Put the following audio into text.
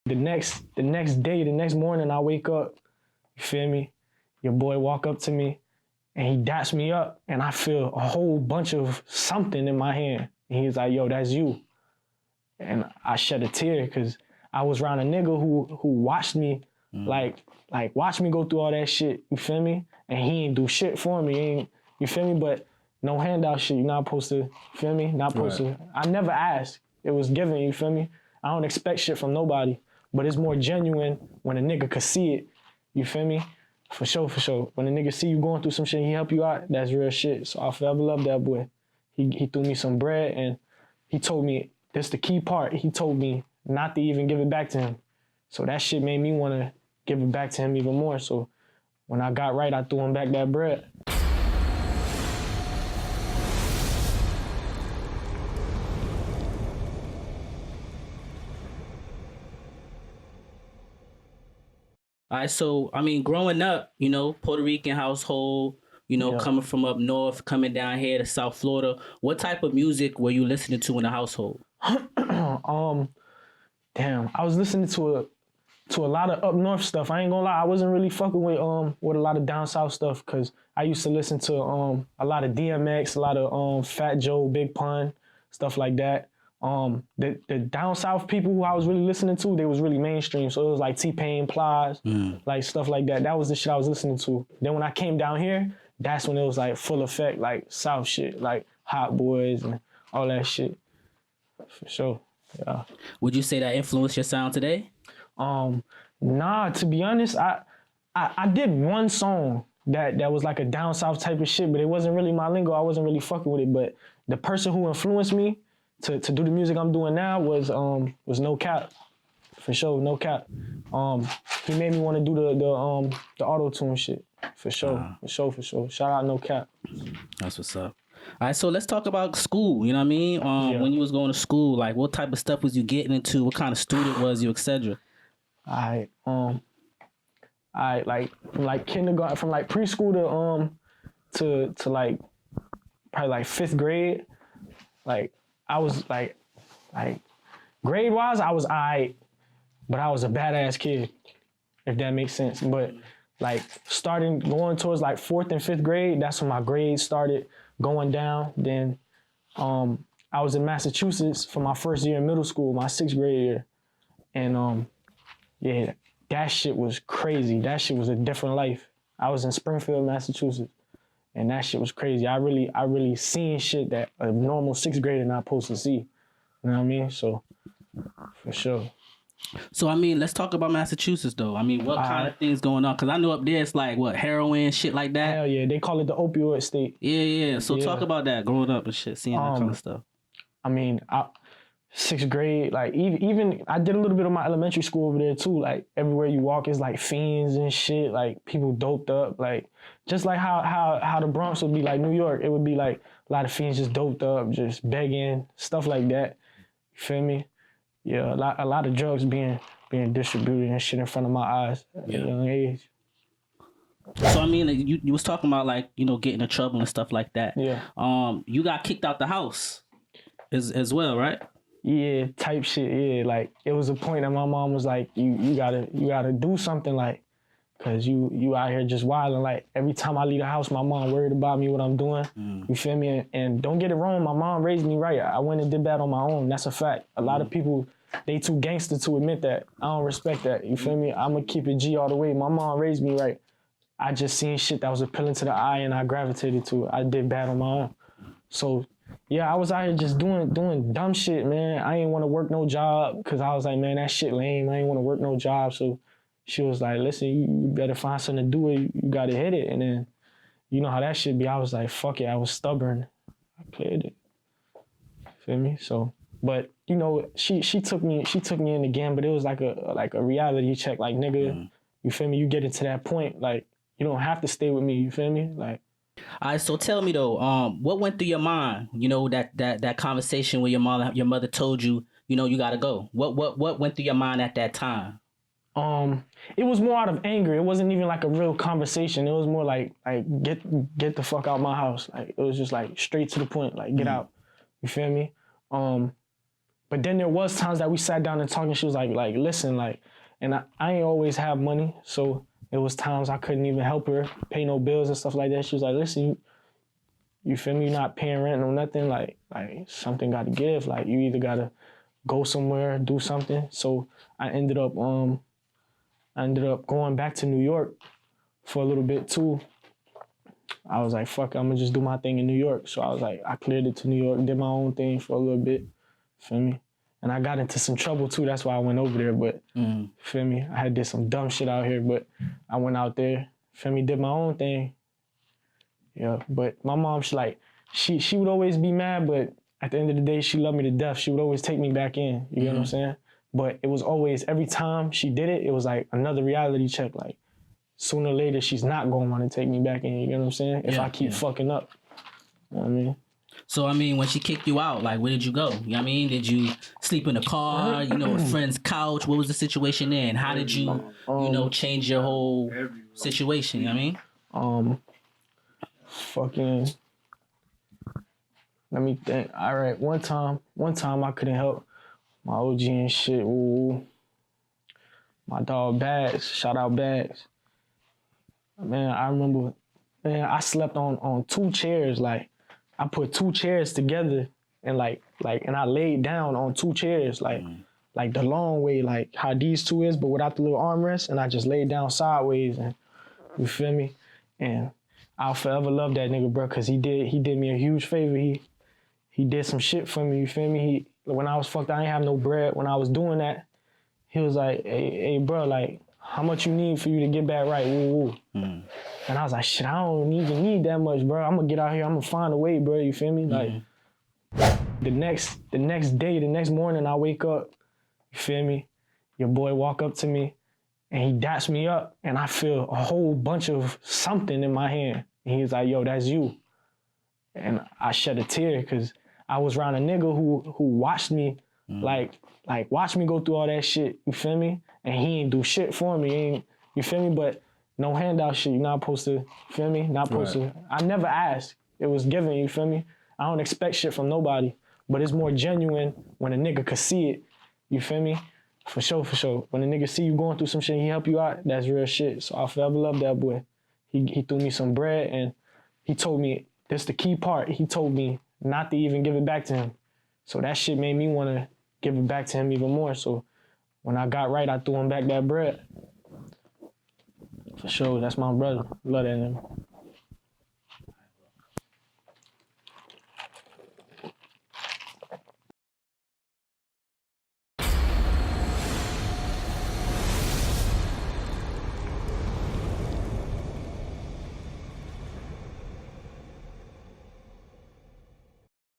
The next morning, I wake up, you feel me? Your boy walk up to me and he daps me up and I feel a whole bunch of something in my hand. And he's like, yo, that's you. And I shed a tear because I was around a nigga who watched me, like watched me go through all that shit, you feel me? And he ain't do shit for me, you feel me? But no handout shit, you're not supposed to, you feel me? Not supposed to. I never asked. It was given, you feel me? I don't expect shit from nobody, but it's more genuine when a nigga could see it, you feel me? For sure. When a nigga see you going through some shit, he help you out, that's real shit. So I forever love that boy. He threw me some bread and he told me, that's the key part, he told me not to even give it back to him. So that shit made me want to give it back to him even more. So when I got right, I threw him back that bread. All right, so, I mean, growing up, you know, Puerto Rican household, you know, coming from up north, coming down here to South Florida, what type of music were you listening to in the household? Damn, I was listening to a lot of up north stuff. I ain't gonna lie, I wasn't really fucking with a lot of down south stuff because I used to listen to a lot of DMX, a lot of Fat Joe, Big Pun, stuff like that. The down south people who I was really listening to, they was really mainstream. So it was like T-Pain, Plies, like stuff like that. That was the shit I was listening to. Then when I came down here, that's when it was like full effect, like South shit, like Hot Boys and all that shit. For sure, yeah. Would you say that influenced your sound today? Nah, to be honest, I did one song that was like a down south type of shit, but it wasn't really my lingo. I wasn't really fucking with it. But the person who influenced me to do the music I'm doing now was No Cap. For sure, No Cap. He made me want to do the auto-tune shit. For sure. Shout out No Cap. That's what's up. All right, so let's talk about school. You know what I mean? When you was going to school, like what type of stuff was you getting into? What kind of student was you, etc.? I like from like kindergarten, from like preschool to like probably like 5th grade. Like I was like grade wise, I was alright, but I was a badass kid, if that makes sense. But like going towards like 4th and 5th grade, that's when my grades started going down. Then I was in Massachusetts for my first year in middle school, my 6th grade year. And yeah, that shit was crazy. That shit was a different life. I was in Springfield, Massachusetts, and that shit was crazy. I really seen shit that a normal 6th grader not supposed to see. You know what I mean? So, for sure. So, I mean, let's talk about Massachusetts, though. I mean, what kind of things going on? Because I know up there it's like, what, heroin, shit like that? Hell yeah. They call it the opioid state. Yeah. So, talk about that, growing up and shit, seeing that kind of stuff. I mean, 6th grade, like, even I did a little bit of my elementary school over there, too. Like, everywhere you walk, it's like fiends and shit, like, people doped up. Like, just like how the Bronx would be like New York. It would be like a lot of fiends just doped up, just begging, stuff like that. You feel me? Yeah, a lot of drugs being distributed and shit in front of my eyes at a young age. So I mean, you was talking about like, you know, getting in trouble and stuff like that. Yeah. You got kicked out the house as well, right? Yeah, type shit. Yeah, like it was a point that my mom was like, you gotta do something, like, cause you out here just wilding. Like every time I leave the house, my mom worried about me, what I'm doing. You feel me? And don't get it wrong, my mom raised me right. I went and did that on my own. That's a fact. A lot of people, they too gangster to admit that. I don't respect that. You feel me? I'ma keep it G all the way. My mom raised me right. I just seen shit that was appealing to the eye and I gravitated to it. I did bad on my own. So yeah, I was out here just doing dumb shit, man. I ain't want to work no job because I was like, man, that shit lame. I ain't want to work no job. So she was like, listen, you better find something to do. You got to hit it. And then, you know how that shit be. I was like, fuck it. I was stubborn. I played it. Feel me? So, but you know, she took me in again, but it was like a reality check. Like, nigga, you feel me? You get it to that point, like, you don't have to stay with me. You feel me? Like. All right, so tell me though, what went through your mind? You know, that conversation where your mother told you, you know, you gotta go. What went through your mind at that time? It was more out of anger. It wasn't even like a real conversation. It was more like get the fuck out my house. Like it was just like straight to the point. Like get out. You feel me? But then there was times that we sat down and talked, and she was like, listen, like, and I ain't always have money, so it was times I couldn't even help her pay no bills and stuff like that. She was like, listen, you feel me? You're not paying rent or nothing. Like something got to give. Like, you either got to go somewhere, do something. So I ended up going back to New York for a little bit too. I was like, fuck it, I'm gonna just do my thing in New York. So I was like, I cleared it to New York, did my own thing for a little bit, feel me? And I got into some trouble too, that's why I went over there, but feel me? I had did some dumb shit out here, but I went out there, feel me, did my own thing. Yeah, but my mom, she would always be mad, but at the end of the day, she loved me to death. She would always take me back in, you get what I'm saying? But it was always, every time she did it, it was like another reality check, like, sooner or later, she's not going to want to take me back in, you know what I'm saying? If I keep fucking up. You know what I mean? So, I mean, when she kicked you out, like, where did you go? You know what I mean? Did you sleep in a car, you know, a friend's couch? What was the situation there? And how did you, you know, change your whole situation? You know what I mean? Fucking, let me think. All right, one time I couldn't help my OG and shit. Ooh. My dog Bags, shout out Bags. Man, I remember, man, I slept on 2 chairs. Like, I put 2 chairs together and and I laid down on 2 chairs, like the long way, like how these 2 is, but without the little armrest, and I just laid down sideways, and you feel me? And I'll forever love that nigga, bro, cause he did me a huge favor. He did some shit for me, you feel me? When I was fucked, I ain't have no bread. When I was doing that, he was like, hey bro, like, how much you need for you to get back right? Woo, woo. And I was like, shit, I don't even need that much, bro. I'm gonna get out here, I'm gonna find a way, bro, you feel me? Like, the next day, the next morning, I wake up, you feel me? Your boy walk up to me, and he daps me up, and I feel a whole bunch of something in my hand. And he's like, yo, that's you. And I shed a tear, because I was around a nigga who watched me, like watch me go through all that shit, you feel me? And he ain't do shit for me, you feel me? But no handout shit, you're not supposed to, you feel me? Not supposed to. I never asked. It was given, you feel me? I don't expect shit from nobody, but it's more genuine when a nigga could see it, you feel me? For sure. When a nigga see you going through some shit and he help you out, that's real shit. So I forever love that boy. He threw me some bread, and he told me, this the key part, he told me not to even give it back to him. So that shit made me want to give it back to him even more. So when I got right, I threw him back that bread. For sure, that's my brother. Love that nigga.